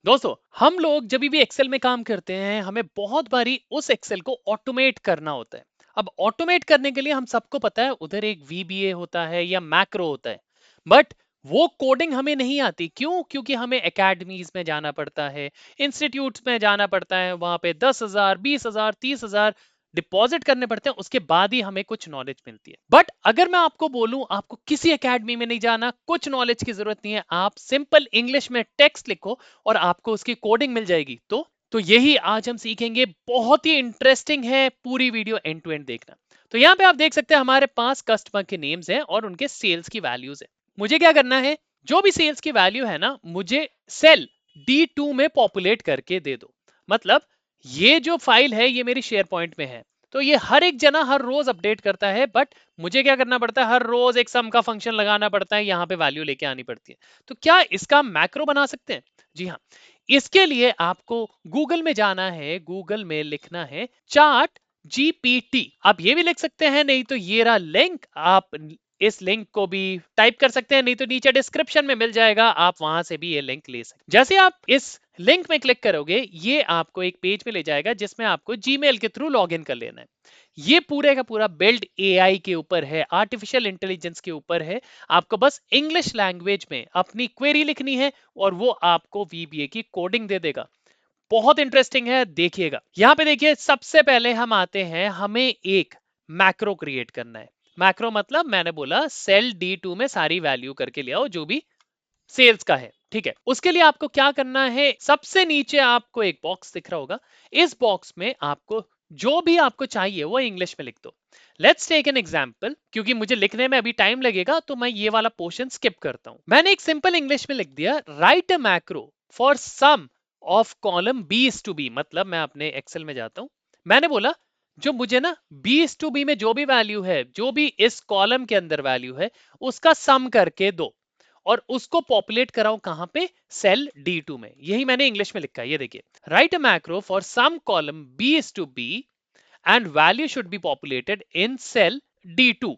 दोस्तों, हम लोग जब भी एक्सेल में काम करते हैं, हमें बहुत बारी उस एक्सेल को ऑटोमेट करना होता है। अब ऑटोमेट करने के लिए हम सबको पता है उधर एक वीबीए होता है या मैक्रो होता है। बट वो कोडिंग हमें नहीं आती। क्यों? क्योंकि हमें एकेडमीज में जाना पड़ता है, इंस्टीट्यूट्स में जाना पड़ता है, वहां पे 10,000, 20,000, 30,000 डिपॉजिट करने पड़ते हैं, उसके बाद ही हमें कुछ नॉलेज मिलती है। बट अगर मैं आपको बोलूं, आपको किसी एकेडमी में नहीं जाना, कुछ नॉलेज की जरूरत नहीं है, आप सिंपल इंग्लिश में टेक्स्ट लिखो और आपको उसकी कोडिंग मिल जाएगी। तो यही आज हम सीखेंगे। बहुत ही इंटरेस्टिंग है, पूरी वीडियो एंड टू एंड देखना। तो यहाँ पे आप देख सकते हैं हमारे पास कस्टमर के नेम्स हैं और उनके सेल्स की वैल्यूज है। मुझे क्या करना है, जो भी सेल्स की वैल्यू है ना, मुझे सेल D2 में पॉपुलेट करके दे दो। मतलब ये जो फाइल है ये मेरी शेयर पॉइंट में है, तो ये हर एक जना हर रोज अपडेट करता है। बट मुझे क्या करना पड़ता है, हर रोज एक सम का फंक्शन लगाना पड़ता है, यहाँ पे वैल्यू लेके आनी पड़ती है। तो क्या इसका मैक्रो बना सकते हैं? जी हाँ। इसके लिए आपको गूगल में जाना है, गूगल में लिखना है चार्ट जीपीटी। आप ये भी लिख सकते हैं, नहीं तो ये रहा लिंक, आप इस लिंक को भी टाइप कर सकते हैं, नहीं तो नीचे डिस्क्रिप्शन में मिल जाएगा, आप वहां से भी ये लिंक ले सकते हैं। जैसे आप इस लिंक में क्लिक करोगे, ये आपको एक पेज में ले जाएगा जिसमें आपको जीमेल के थ्रू लॉगिन कर लेना है। ये पूरे का पूरा बिल्ड एआई के ऊपर है, आर्टिफिशियल इंटेलिजेंस के ऊपर है। आपको बस इंग्लिश लैंग्वेज में अपनी क्वेरी लिखनी है और वो आपको वीबीए की कोडिंग दे देगा। बहुत इंटरेस्टिंग है, देखिएगा। यहाँ पे देखिए, सबसे पहले हम आते हैं, हमें एक मैक्रो क्रिएट करना है। मैक्रो मतलब मैंने बोला सेल D2 में सारी वैल्यू करके ले आओ जो भी सेल्स का है। ठीक है, उसके लिए आपको क्या करना है, सबसे नीचे आपको एक बॉक्स दिख रहा होगा। इस बॉक्स में आपको जो भी आपको चाहिए वो इंग्लिश में लिख दो। Let's take an example. क्योंकि मुझे लिखने में अभी टाइम लगेगा तो मैं ये वाला पोर्शन स्किप करता हूं। मैंने एक सिंपल इंग्लिश में लिख दिया, write a macro for sum of column B is to be. मतलब मैं अपने एक्सेल में जाता हूं, मैंने बोला जो मुझे ना बी इज टू बी में जो भी वैल्यू है, जो भी इस कॉलम के अंदर वैल्यू है, उसका सम करके दो और उसको पॉपुलेट कराओ कहां पे, सेल D2 में। यही मैंने इंग्लिश में लिखा है, ये देखिए, write a macro for sum column B is to be and value should be populated in cell D2।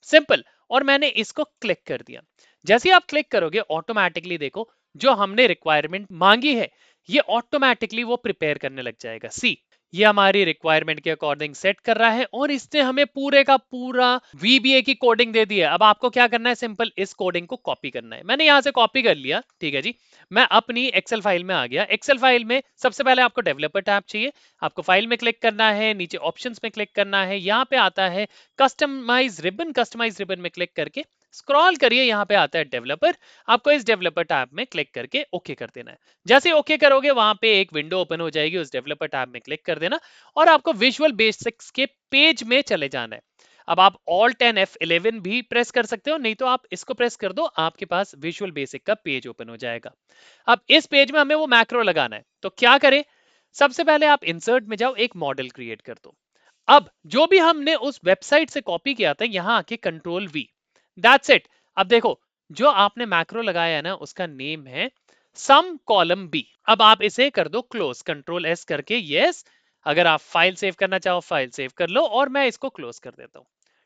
Simple. और मैंने इसको क्लिक कर दिया। जैसे ही आप क्लिक करोगे, ऑटोमेटिकली देखो जो हमने रिक्वायरमेंट मांगी है ये ऑटोमेटिकली वो प्रिपेयर करने लग जाएगा। सी, ये हमारी रिक्वायरमेंट के अकॉर्डिंग सेट कर रहा है और इसने हमें पूरे का पूरा वीबीए की कोडिंग दे दी है। अब आपको क्या करना है, सिंपल इस कोडिंग को कॉपी करना है। मैंने यहां से कॉपी कर लिया, ठीक है जी। मैं अपनी एक्सेल फाइल में आ गया। एक्सेल फाइल में सबसे पहले आपको डेवलपर टैब चाहिए। आपको फाइल में क्लिक करना है, नीचे ऑप्शंस में क्लिक करना है, यहाँ पे आता है कस्टमाइज रिबन। कस्टमाइज रिबन में क्लिक करके स्क्रॉल करिए, यहाँ पे आता है डेवलपर। आपको इस डेवलपर टैब में क्लिक करके ओके कर देना है। जैसे ओके करोगे, वहां पे एक विंडो ओपन हो जाएगी, उस डेवलपर टैब में क्लिक कर देना और आपको विजुअल बेसिक्स के पेज में चले जाना है। अब आप ऑल्ट एंड F11 भी प्रेस कर सकते हो, नहीं तो आप इसको प्रेस कर दो, आपके पास विजुअल बेसिक का पेज ओपन हो जाएगा। अब इस पेज में हमें वो मैक्रो लगाना है, तो क्या करें, सबसे पहले आप इंसर्ट में जाओ, एक मॉडल क्रिएट कर दो। अब जो भी हमने उस वेबसाइट से कॉपी किया था, यहां आके Ctrl+V, दैट्स इट। अब देखो, जो आपने मैक्रो लगाया है ना, उसका नेम है सम कॉलम बी। अब आप इसे कर दो क्लोज, Ctrl+S करके, यस। अगर आप फाइल सेव करना चाहो, फाइल सेव कर लो और मैं इसको क्लोज कर देता हूं।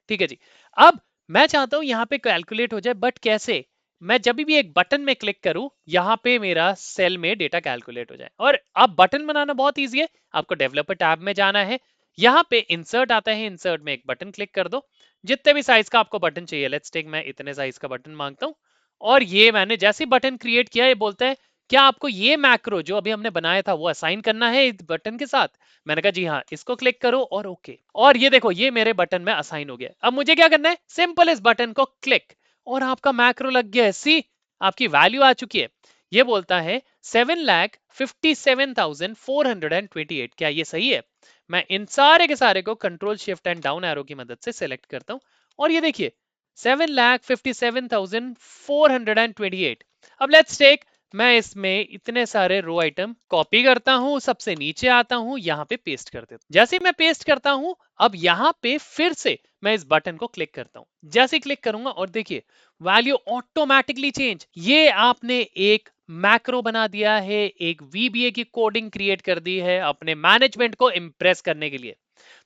ठीक है जी। अब मैं चाहता हूं यहां पे कैलकुलेट हो जाए, बट कैसे, मैं जब भी एक बटन में क्लिक करूं, यहां पे मेरा सेल में डेटा कैलकुलेट हो जाए। और अब बटन बनाना बहुत ईजी है। आपको डेवलपर टैब में जाना है, यहाँ पे इंसर्ट आता है, इंसर्ट में एक बटन क्लिक कर दो। जितने भी साइज का आपको बटन चाहिए, लेट्स टेक, मैं इतने साइज का बटन मांगता हूँ। और ये मैंने जैसे बटन क्रिएट किया, ये बोलता है क्या आपको ये मैक्रो जो अभी हमने बनाया था वो असाइन करना है इस बटन के साथ। मैंने कहा जी हाँ, इसको क्लिक करो और ओके। और ये देखो, ये मेरे बटन में असाइन हो गया। अब मुझे क्या करना है, सिंपल इस बटन को क्लिक और आपका मैक्रो लग गया है। सी, आपकी वैल्यू आ चुकी है। ये बोलता है 7,57,428। क्या ये सही है? मैं इन सारे के सारे को control shift and down arrow की मदद से सिलेक्ट करता हूं और ये देखिए 7,57,428। अब लेट्स टेक, मैं इसमें इतने सारे रो आइटम कॉपी करता हूं, सबसे नीचे आता हूं, यहां पे पेस्ट कर देता हूं। जैसे ही मैं पेस्ट करता हूं, अब यहां पे फिर से मैं इस बटन को क्लिक करता हूं। जैसे ही क्लिक करूंगा और देखिए वैल्यू ऑटोमेटिकली चेंज। ये आपने एक मैक्रो बना दिया है, एक वीबीए की कोडिंग क्रिएट कर दी है अपने मैनेजमेंट को इंप्रेस करने के लिए।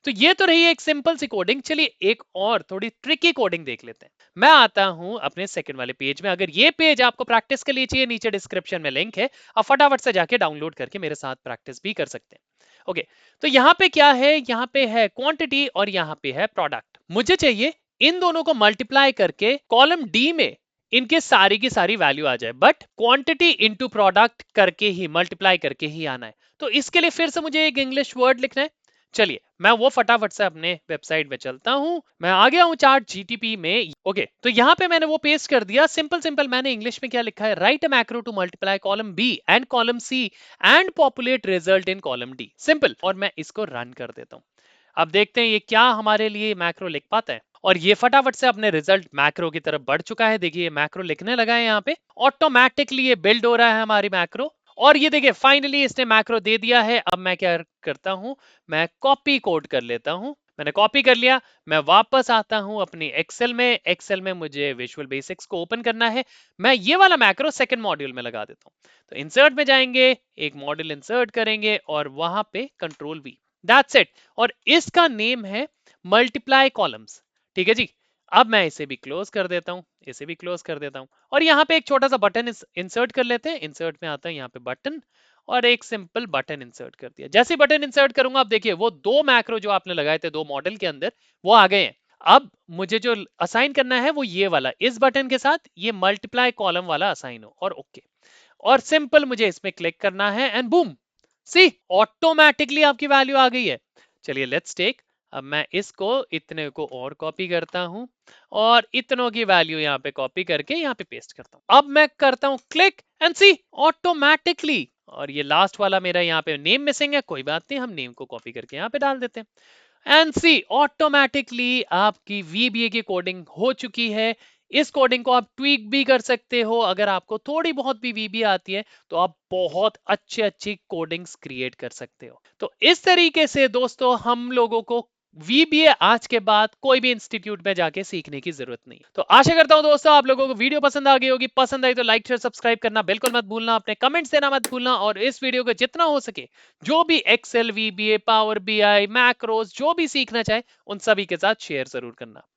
तो ये तो रही एक सिंपल सी कोडिंग। चलिए एक और थोड़ी ट्रिकी कोडिंग देख लेते हैं। मैं आता हूं अपने सेकंड वाले पेज में। अगर ये पेज आपको प्रैक्टिस के लिए चाहिए, नीचे डिस्क्रिप्शन में लिंक है, आप फटाफट से जाके डाउनलोड करके मेरे साथ प्रैक्टिस भी कर सकते हैं। ओके, तो यहाँ पे क्या है, यहाँ पे है क्वांटिटी और यहाँ पे है प्रोडक्ट। मुझे चाहिए इन दोनों को मल्टीप्लाई करके कॉलम डी में इनके सारी की सारी वैल्यू आ जाए, बट क्वांटिटी इनटू प्रोडक्ट करके ही, मल्टीप्लाई करके ही आना है। तो इसके लिए फिर से मुझे एक इंग्लिश वर्ड लिखना है। चलिए मैं वो फटाफट से अपने वेबसाइट में चलता हूं। मैं आ गया हूं चार्ट जीटीपी में। ओके, तो यहां पे मैंने वो पेस्ट कर दिया। सिंपल सिंपल मैंने इंग्लिश में क्या लिखा है, write a macro to multiply column B and column C and populate result in column D, simple. और मैं इसको रन कर देता हूं। अब देखते हैं ये क्या हमारे लिए मैक्रो लिख पाता है। और ये फटाफट से अपने रिजल्ट मैक्रो की तरफ बढ़ चुका है। देखिए मैक्रो लिखने लगा है, यहाँ पे ऑटोमेटिकली ये बिल्ड हो रहा है हमारी मैक्रो। और ये देखिए फाइनली इसने मैक्रो दे दिया है। अब मैं क्या करता हूं, मैं कॉपी कोड कर लेता हूं। मैंने कॉपी कर लिया। मैं वापस आता हूं अपनी एक्सेल में। एक्सेल में मुझे विजुअल बेसिक्स को ओपन करना है। मैं ये वाला मैक्रो सेकंड मॉड्यूल में लगा देता हूं। तो इंसर्ट में जाएंगे, एक मॉड्यूल इंसर्ट करेंगे और वहां पे कंट्रोल वी, दैट्स इट। और इसका नेम है मल्टीप्लाई कॉलम्स। ठीक है जी। अब मैं इसे भी क्लोज कर देता हूं, इसे भी क्लोज कर देता हूं। और यहाँ पे एक छोटा सा बटन इंसर्ट कर लेते हैं। इंसर्ट में आता है यहाँ पे बटन, और एक सिंपल बटन इंसर्ट कर दिया। जैसे ही बटन इंसर्ट करूंगा, अब देखिए वो दो मैक्रो जो आपने लगाए थे दो मॉडल के अंदर, वो आ गए हैं। अब मुझे जो असाइन करना है वो ये वाला, इस बटन के साथ ये मल्टीप्लाई कॉलम वाला असाइन हो, और ओके। और सिंपल मुझे इसमें क्लिक करना है एंड बूम, सी ऑटोमेटिकली आपकी वैल्यू आ गई है। चलिए लेट्स टेक। अब मैं इसको इतने को और कॉपी करता हूं और इतनों की वैल्यू यहाँ पे कॉपी करके यहाँ पे पेस्ट करता हूं। अब मैं करता हूं क्लिक एंड सी ऑटोमेटिकली। और ये लास्ट वाला मेरा यहाँ पे नेम मिसिंग है, कोई बात नहीं, हम नेम को कॉपी करके यहाँ पे डाल देते हैं। एंड सी ऑटोमेटिकली आपकी वीबीए की कोडिंग हो चुकी है। इस कोडिंग को आप ट्वीक भी कर सकते हो। अगर आपको थोड़ी बहुत भी वीबीए आती है तो आप बहुत अच्छी अच्छी कोडिंग्स क्रिएट कर सकते हो। तो इस तरीके से दोस्तों हम लोगों को वीबीए आज के बाद कोई भी इंस्टीट्यूट में जाके सीखने की जरूरत नहीं। तो आशा करता हूं दोस्तों आप लोगों को वीडियो पसंद आ गई होगी। पसंद आई तो लाइक शेयर सब्सक्राइब करना बिल्कुल मत भूलना, अपने कमेंट्स देना मत भूलना, और इस वीडियो को जितना हो सके जो भी Excel, VBA, power BI, macros जो भी सीखना चाहे उन सभी के साथ शेयर जरूर करना।